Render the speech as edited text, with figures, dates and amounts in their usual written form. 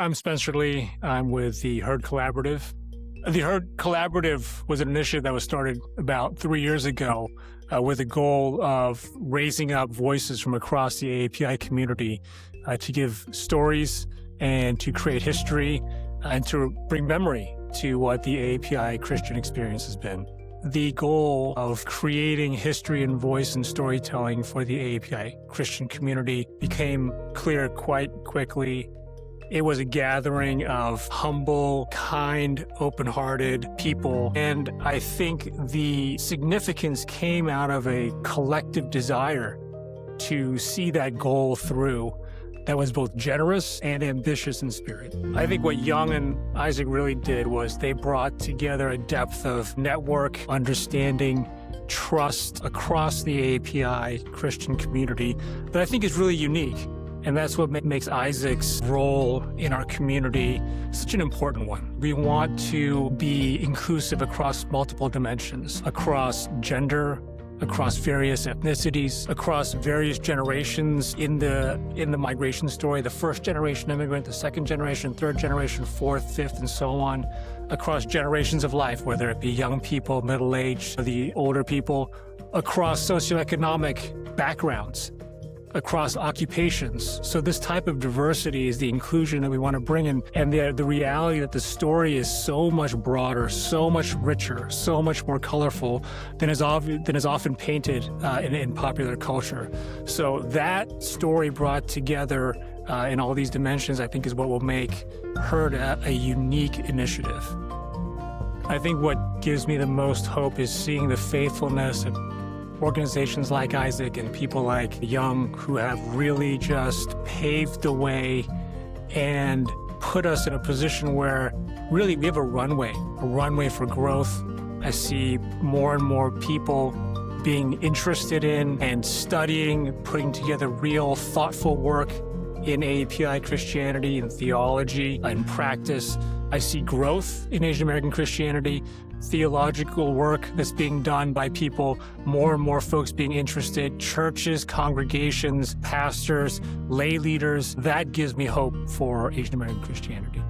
I'm Spencer Lee. I'm with the H.E.A.R.D Collaborative. The H.E.A.R.D Collaborative was an initiative that was started about 3 years ago with the goal of raising up voices from across the AAPI community to give stories and to create history and to bring memory to what the AAPI Christian experience has been. The goal of creating history and voice and storytelling for the AAPI Christian community became clear quite quickly. It was a gathering of humble, kind, open-hearted people. And I think the significance came out of a collective desire to see that goal through that was both generous and ambitious in spirit. I think what Young and Isaac really did was they brought together a depth of network, understanding, trust across the AAPI Christian community that I think is really unique. And that's what makes Isaac's role in our community such an important one. We want to be inclusive across multiple dimensions, across gender, across various ethnicities, across various generations in the migration story, the first generation immigrant, the second generation, third generation, fourth, fifth, and so on, across generations of life, whether it be young people, middle-aged, the older people, across socioeconomic backgrounds, across occupations. So this type of diversity is the inclusion that we want to bring in, and the reality that the story is so much broader, so much richer, so much more colorful than is often painted in popular culture. So that story brought together in all these dimensions, I think, is what will make H.E.A.R.D a unique initiative. I think what gives me the most hope is seeing the faithfulness of organizations like Isaac and people like Young, who have really just paved the way and put us in a position where really we have a runway for growth. I see more and more people being interested in and studying, putting together real thoughtful work in AAPI Christianity and theology and practice. I see growth in Asian American Christianity, theological work that's being done by people, more and more folks being interested, churches, congregations, pastors, lay leaders. That gives me hope for Asian American Christianity.